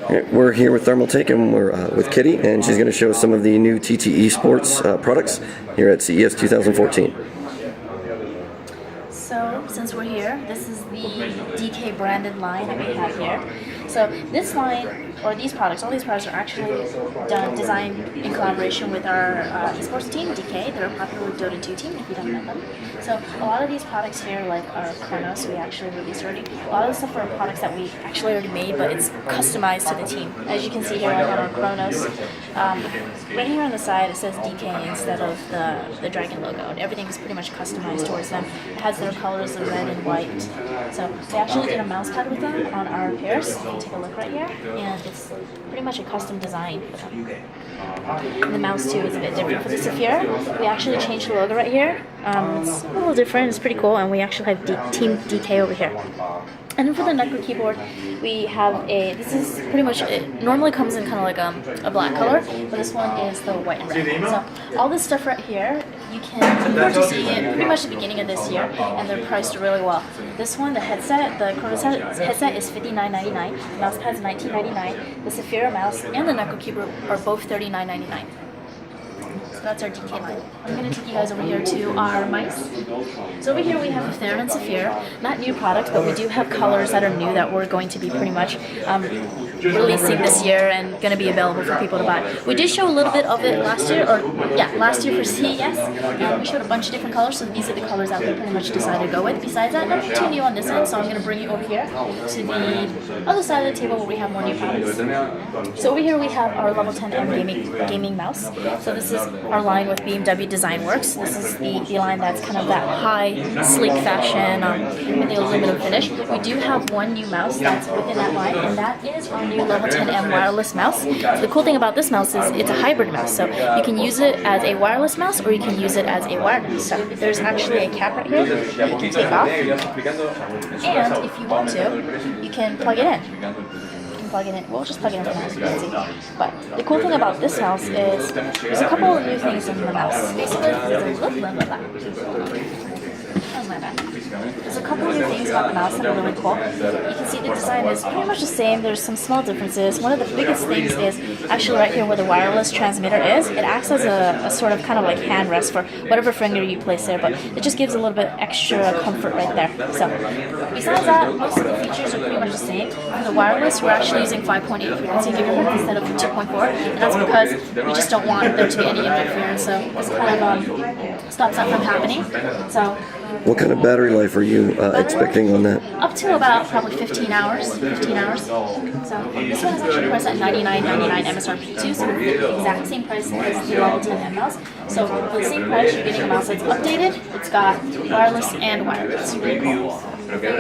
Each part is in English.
We're here with Thermaltake and we're with Kitty, and she's going to show us some of the new TTeSports products here at CES 2014. So, since we're here, this is the DK branded line that we have here. So this line, or these products, all these products are actually designed in collaboration with our eSports team, DK. They're a popular Dota 2 team, if you don't know them. So a lot of these products here, like our Chronos, we actually released already. A lot of the stuff are products that we actually already made, but it's customized to the team. As you can see here, I got our Chronos. Right here on the side, it says DK instead of the dragon logo. And everything is pretty much customized towards them. It has their colors of red and white. So we actually did a mouse pad with them on our pairs. You can take a look right here, and it's pretty much a custom design for them. And the mouse too is a bit different. For the Saphira, we actually changed the logo right here. It's a little different, it's pretty cool, and we actually have Team DK over here. And then for the Knuckle keyboard, we have this is pretty much, it normally comes in kind of like a black color, but this one is the white and red. So all this stuff right here, you can purchase it pretty much at the beginning of this year, and they're priced really well. This one, the headset, the Chronos headset is $59.99, the mouse pad's $19.99, the Saphira mouse and the Knuckle keyboard are both $39.99. So that's our DK line. I'm going to take you guys over here to our mice. So over here we have the Thera and Saphira. Not new products, but we do have colors that are new that we're going to be pretty much releasing this year and going to be available for people to buy. We did show a little bit of it last year, last year for CES. We showed a bunch of different colors, so these are the colors that we pretty much decided to go with. Besides that, nothing too new on this end, so I'm going to bring you over here to the other side of the table where we have more new products. So over here we have our level 10M gaming mouse. So this is our line with BMW Design Works. This is the line that's kind of that high, sleek fashion with the aluminum finish. We do have one new mouse that's within that line, and that is our new level 10M wireless mouse. So the cool thing about this mouse is it's a hybrid mouse, so you can use it as a wireless mouse or you can use it as a wired mouse. So there's actually a cap right here that you can take off, and if you want to, you can plug it in. Plug it in. We'll just plug it into the mouse, you can see. But the cool thing about this mouse is there's a couple of new things in the mouse. Basically, there's a couple of new things about the mouse that are really cool. You can see the design is pretty much the same. There's some small differences. One of the biggest things is actually right here where the wireless transmitter is. It acts as a sort of kind of like hand rest for whatever finger you place there, but it just gives a little bit extra comfort right there. So besides that, most of the features are pretty much the same. For the wireless, we're actually using 5.8 frequency gigahertz instead of 2.4, and that's because we just don't want there to be any interference. So this kind of stops that from happening. So what kind of battery life are you expecting on that? Up to about probably 15 hours. 15 hours. So this one is actually priced at $99.99 MSRP too, so the exact same price as the level 10M mouse. So for the same price, you're getting a mouse that's updated. It's got wireless and wireless. Really cool. So we're going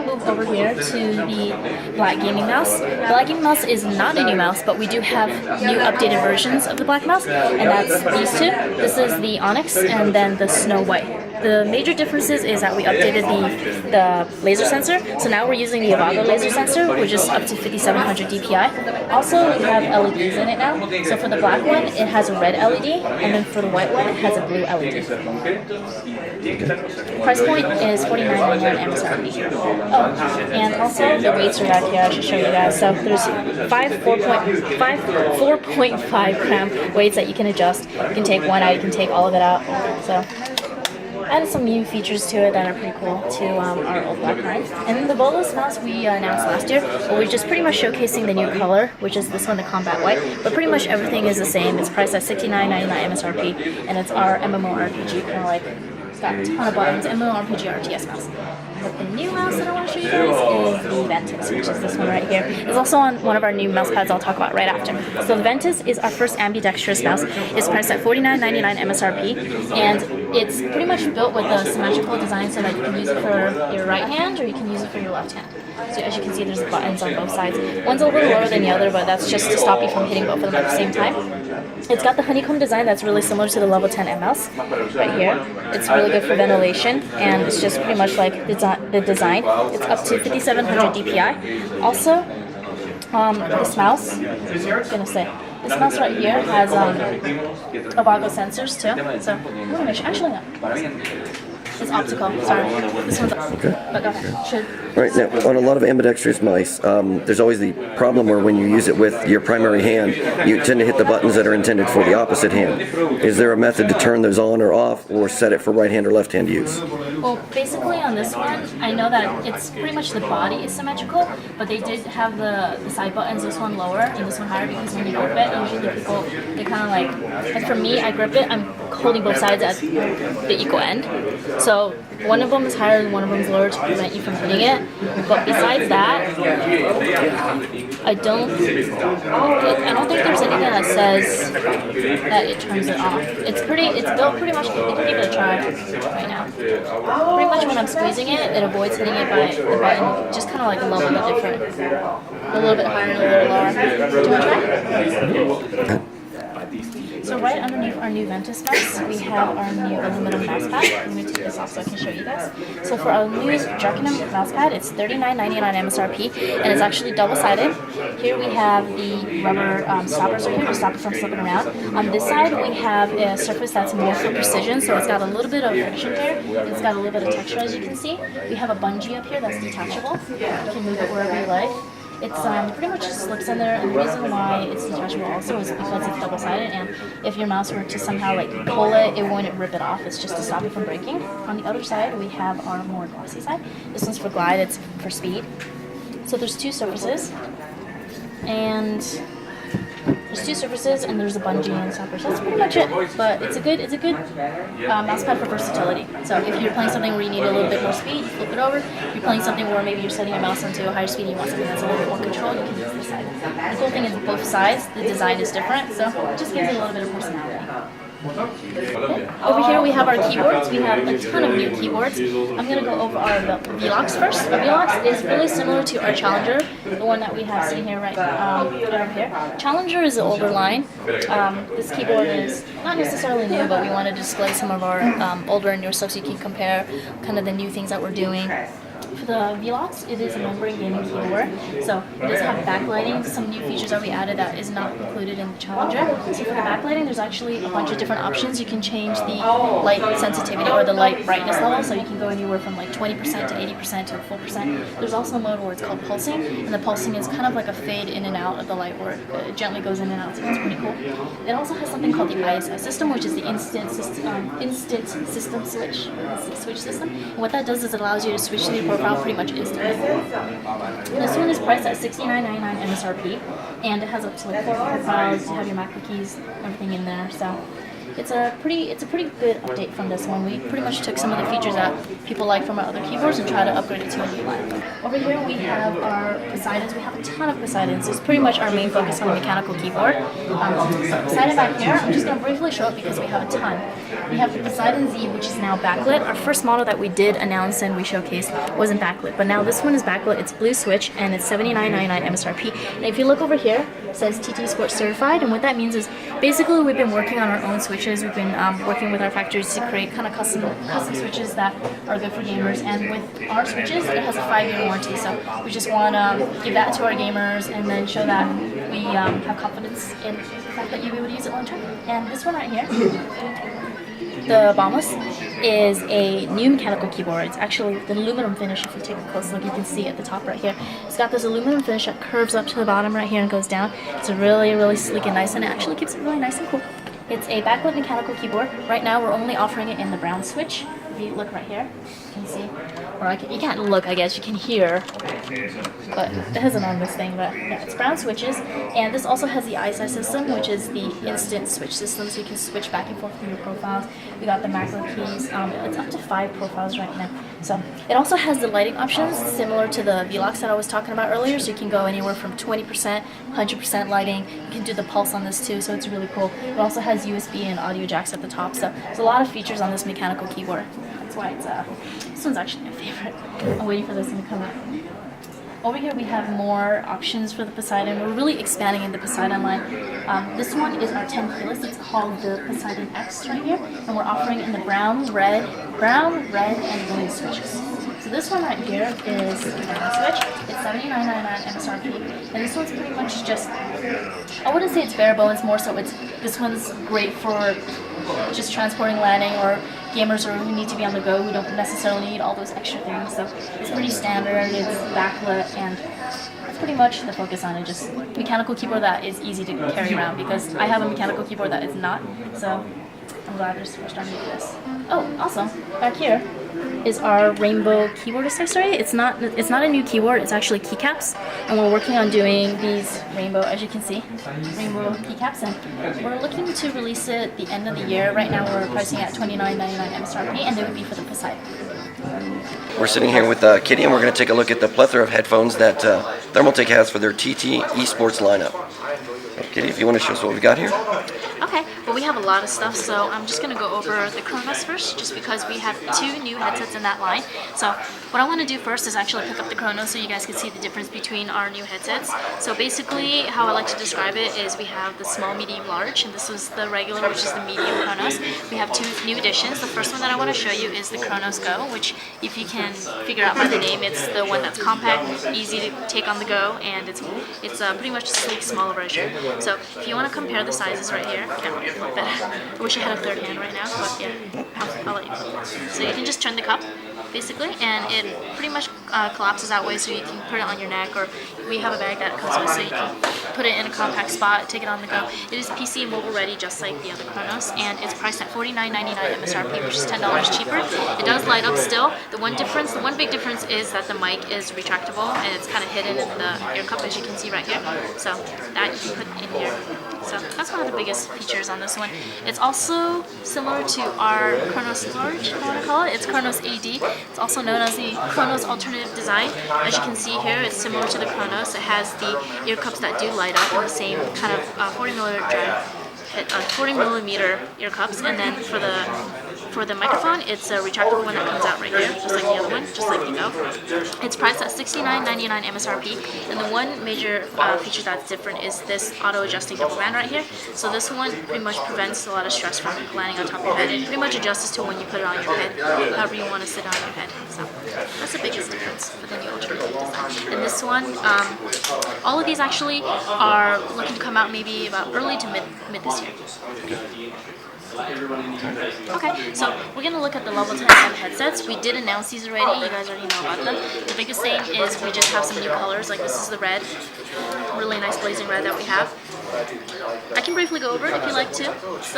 to move over here to the Black Gaming Mouse. The Black Gaming Mouse is not a new mouse, but we do have new updated versions of the Black Mouse, and that's these two. This is the Onyx and then the Snow White. The major differences is that we updated the laser sensor, so now we're using the Avago laser sensor, which is up to 5700 DPI. Also, we have LEDs in it now, so for the black one, it has a red LED, and then for the white one, it has a blue LED. Price point is $49.99 MSRP. Oh, and also the weights are back here, I should show you guys. So there's 4.5 gram weights that you can adjust. You can take one out, you can take all of it out. So added some new features to it that are pretty cool to our old black line. And then the Volus mouse we announced last year, but we're just pretty much showcasing the new color, which is this one, the Combat White. But pretty much everything is the same. It's priced at $69.99 MSRP, and it's our MMORPG, kind of like, it's got a ton of buttons, MMORPG RTS mouse. But the new mouse that I want to show you guys is the Ventus, which is this one right here. It's also on one of our new mouse pads I'll talk about right after. So the Ventus is our first ambidextrous mouse. It's priced at $49.99 MSRP, and it's pretty much built with a symmetrical design so that you can use it for your right hand or you can use it for your left hand. So as you can see, there's buttons on both sides. One's a little lower than the other, but that's just to stop you from hitting both of them at the same time. It's got the honeycomb design that's really similar to the level 10M mouse right here. It's really good for ventilation, and it's just pretty much like the design. It's up to 5700 DPI. Also, this mouse, this mouse right here has Avago sensors too. So, actually no. It's optical. Sorry, this one's okay. But go ahead. Should. All right, now on a lot of ambidextrous mice, there's always the problem where when you use it with your primary hand, you tend to hit the buttons that are intended for the opposite hand. Is there a method to turn those on or off, or set it for right hand or left hand use? Well, basically on this one, I know that it's pretty much the body is symmetrical, but they did have the side buttons, this one lower and this one higher, because when you grip it, usually people, they kind of like for me, I grip it, I'm holding both sides at the equal end. So one of them is higher and one of them is lower to prevent you from hitting it. But besides that, I don't think there's anything that says that it turns it off. It's built pretty much, you can give it a try right now. Pretty much when I'm squeezing it, it avoids hitting it by the button, just kind of like a little bit different. A little bit higher and a little lower. Do you want to try? So right underneath our new Ventus mouse, we have our new aluminum mouse pad. I'm going to take this off so I can show you guys. So for our new Draconum mouse pad, it's $39.99 MSRP, and it's actually double-sided. Here we have the rubber stoppers right here to stop it from slipping around. On this side, we have a surface that's more for precision, so it's got a little bit of friction here. It's got a little bit of texture, as you can see. We have a bungee up here that's detachable. You can move it wherever you like. It's pretty much just slips in there, and the reason why it's detachable also is because it's double-sided, and if your mouse were to somehow like pull it, it wouldn't rip it off. It's just to stop it from breaking. On the other side, we have our more glossy side. This one's for glide, it's for speed. So there's two surfaces, and there's a bungee and stopper. So that's pretty much it. But it's a good mouse pad for versatility. So if you're playing something where you need a little bit more speed, you flip it over. If you're playing something where maybe you're setting your mouse into a higher speed and you want something that's a little bit more controlled, you can use this side. The cool thing is both sides, the design is different, so it just gives it a little bit of personality. Okay. Over here we have our keyboards. We have a ton of new keyboards. I'm going to go over our Velox first. Our Velox is really similar to our Challenger, the one that we have sitting here right over here. Challenger is the older line. This keyboard is not necessarily new, but we want to display some of our older and newer stuff so you can compare kind of the new things that we're doing. For the Velox, it is a membrane gaming keyboard, so it does have backlighting, some new features that we added that is not included in the Challenger. So for the backlighting, there's actually a bunch of different options. You can change the light sensitivity or the light brightness level, so you can go anywhere from like 20% to 80% to a full percent. There's also a mode where it's called pulsing, and the pulsing is kind of like a fade in and out of the light where it gently goes in and out, so it's pretty cool. It also has something called the ISS system, which is the instant system switch system. And what that does is it allows you to switch to your profile pretty much instantly. This one is priced at $69.99 MSRP, and it has up to like 4 profiles. You have your macro keys, everything in there. So it's a pretty good update from this one. We pretty much took some of the features that people like from our other keyboards and tried to upgrade it to a new line. Over here we have our Poseidons. We have a ton of Poseidons. It's pretty much our main focus on the mechanical keyboard. Poseidon back here, I'm just going to briefly show it because we have a ton. We have the Poseidon Z, which is now backlit. Our first model that we did announce and we showcased wasn't backlit, but now this one is backlit. It's blue switch and it's $79.99 MSRP. And if you look over here, it says TTeSports certified, and what that means is basically we've been working on our own switches. We've been working with our factories to create kind of custom switches that are good for gamers, and with our switches, it has a 5-year warranty. So we just want to give that to our gamers and then show that we have confidence in the fact that you'll be able to use it long term. And this one right here, the Bombus, is a new mechanical keyboard. It's actually the aluminum finish. If you take a close look, you can see at the top right here. It's got this aluminum finish that curves up to the bottom right here and goes down. It's really, really sleek and nice, and it actually keeps it really nice and cool. It's a backlit mechanical keyboard. Right now we're only offering it in the brown switch. If you look right here, you can see, or you can't look, I guess, you can hear, but it isn't on this thing, but yeah, it's brown switches. And this also has the ISS system, which is the instant switch system, so you can switch back and forth through your profiles. We got the macro keys. It's up to 5 profiles right now. So it also has the lighting options similar to the Velox that I was talking about earlier, so you can go anywhere from 20%, 100% lighting. You can do the pulse on this too, so it's really cool. It also has USB and audio jacks at the top, so there's a lot of features on this mechanical keyboard. That's why it's this one's actually my favorite. I'm waiting for this one to come out. Over here we have more options for the Poseidon. We're really expanding in the Poseidon line. This one is our 10 keyless. It's called the Poseidon X right here, and we're offering in the brown, red, and blue switches. So this one right here is the brown switch. It's $79.99 MSRP, and this one's pretty much just, I wouldn't say it's bare bones, more so this one's great for just transporting landing, or gamers who need to be on the go who don't necessarily need all those extra things. So it's pretty standard, it's backlit, and that's pretty much the focus on it. Just mechanical keyboard that is easy to carry around, because I have a mechanical keyboard that is not. So I'm glad we're starting to do this. Oh, also, back here is our rainbow keyboard accessory. It's not a new keyboard, it's actually keycaps. And we're working on doing these rainbow, as you can see, rainbow keycaps. And we're looking to release it the end of the year. Right now we're pricing at $29.99 MSRP, and they would be for the Poseidon. We're sitting here with Kitty, and we're going to take a look at the plethora of headphones that Thermaltake has for their TTeSports lineup. So, Kitty, if you want to show us what we got here. Okay, well, we have a lot of stuff, so I'm just going to go over the Chronos first, just because we have 2 new headsets in that line. So what I want to do first is actually pick up the Chronos so you guys can see the difference between our new headsets. So basically, how I like to describe it is we have the small, medium, large, and this was the regular, which is the medium Chronos. We have 2 new additions. The first one that I want to show you is the Chronos Go, which, if you can figure out by the name, it's the one that's compact, easy to take on the go, and it's pretty much a sleek, smaller version. So if you want to compare the sizes right here, can't really flip it. I wish I had a third hand right now, but yeah, I'll let you flip it. So you can just turn the cup, basically, and it pretty much collapses that way, so you can put it on your neck, or we have a bag that comes with, so you can put it in a compact spot, take it on the go. It is PC and mobile ready, just like the other Chronos, and it's priced at $49.99 MSRP, which is $10 cheaper. It does light up still. The one big difference is that the mic is retractable, and it's kind of hidden in the ear cup, as you can see right here. So that you can put in here. So that's one of the biggest features on this one. It's also similar to our Chronos Large, I want to call it. It's Chronos AD. It's also known as the Chronos Alternative Design. As you can see here, it's similar to the Chronos. It has the ear cups that do light up in the same kind of 40 millimeter ear cups, and then for the microphone, it's a retractable one that comes out right here, just like the other one, just like the Go. It's priced at $69.99 MSRP, and the one major feature that's different is this auto-adjusting double band right here. So this one pretty much prevents a lot of stress from landing on top of your head. It pretty much adjusts to when you put it on your head, however you want to sit on your head. So that's the biggest difference for the new alternative design. And this one, all of these actually are looking to come out maybe about early to mid this year. Okay, so we're going to look at the level 10 headsets. We did announce these already, you guys already know about them. The biggest thing is we just have some new colors, like this is the red, really nice blazing red that we have. I can briefly go over it if you like to. It's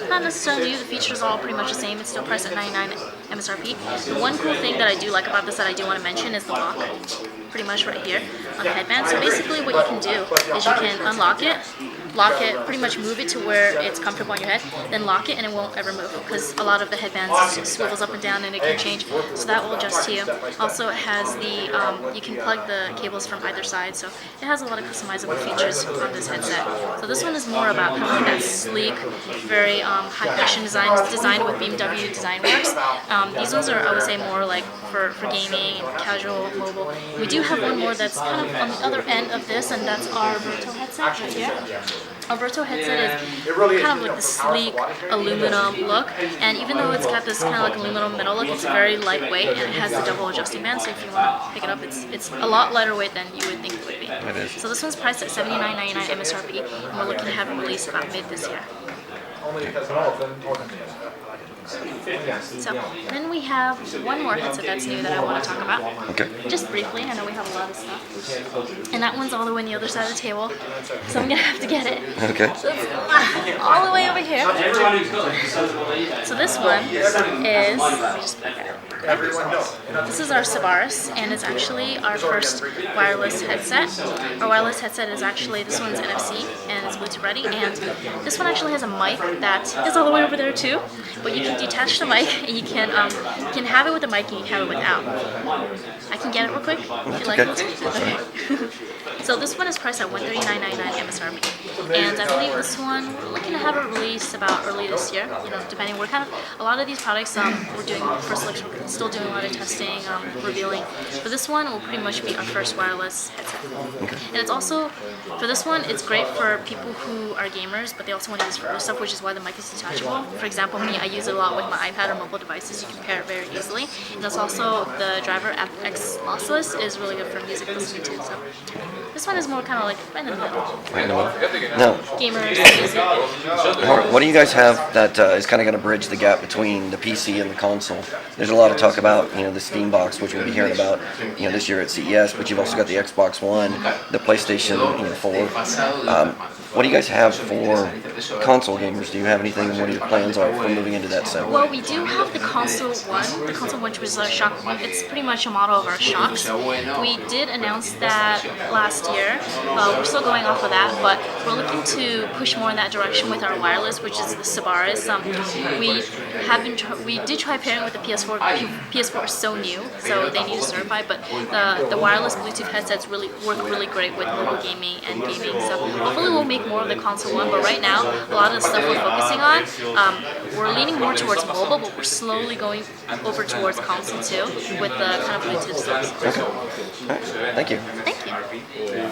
not necessarily new, the features are all pretty much the same. It's still priced at $99 MSRP. The one cool thing that I do like about this that I do want to mention is the lock, pretty much right here on the headband. So basically what you can do is you can unlock it, lock it, pretty much move it to where it's comfortable on your head, then lock it and it won't ever move, because a lot of the headbands swivels up and down and it can change, so that will adjust to you. Also, it has the, you can plug the cables from either side, so it has a lot of customizable features on this headset. So this one is more about kind of like that sleek, very high fashion design, designed with BMW DesignWorks. These ones are, I would say, more like for gaming, casual, mobile. We do have one more that's kind of on the other end of this, and that's our Roto headset right here. Our Roto headset is kind of like the sleek aluminum look, and even though it's got this kind of like aluminum metal look, it's very lightweight, and it has the double adjusting band, so if you want to pick it up, it's a lot lighter weight than you would think it would be. It is. So this one's priced at $79.99 MSRP, and we're looking to have it released about mid this year. So then we have one more headset that's new that I want to talk about. Okay. Just briefly, I know we have a lot of stuff. And that one's all the way on the other side of the table, so I'm going to have to get it. Okay. So it's all the way over here. So this one is, let me just put that out. This is our Savaris, and it's actually our first wireless headset. Our wireless headset is actually, this one's NFC, and it's Bluetooth ready, and this one actually has a mic that is all the way over there too, but you can detach the mic, and you can have it with the mic, and you can have it without. I can get it real quick if you like. Okay. So this one is priced at $139.99 MSRP, and I believe this one we're looking to have it released about early this year. You know, depending. We're kind of a lot of these products we're doing first looks. We're still doing a lot of testing, revealing. But this one will pretty much be our first wireless headset, and it's also for this one. It's great for people who are gamers, but they also want to use it for other stuff, which is why the mic is detachable. For example, me, I use it a lot with my iPad or mobile devices. You can pair it very easily, and it's also the driver X lossless is really good for music listening too. So. This one is more kind of like right in the middle. Right in the middle. Now, Gamers, what do you guys have that is kind of going to bridge the gap between the PC and the console? There's a lot of talk about the Steam box, which we'll be hearing about this year at CES, but you've also got the Xbox One, the PlayStation 4. What do you guys have for console gamers? Do you have anything? What are your plans are for moving into that segment? well, we do have the console one. The console one, which was our shock. It's pretty much a model of our shocks. We did announce that last year. We're still going off of that, but we're looking to push more in that direction with our wireless, which is the Sabaris. We did try pairing with the PS4. PS4 is so new, so they need to certify. But the wireless Bluetooth headsets work really great with mobile gaming and gaming. So hopefully we'll make more of the console one. But right now, a lot of the stuff we're focusing on, we're leaning more towards mobile, but we're slowly going over towards console too with the kind of Bluetooth stuff. Okay. All right. Thank you. Thank you.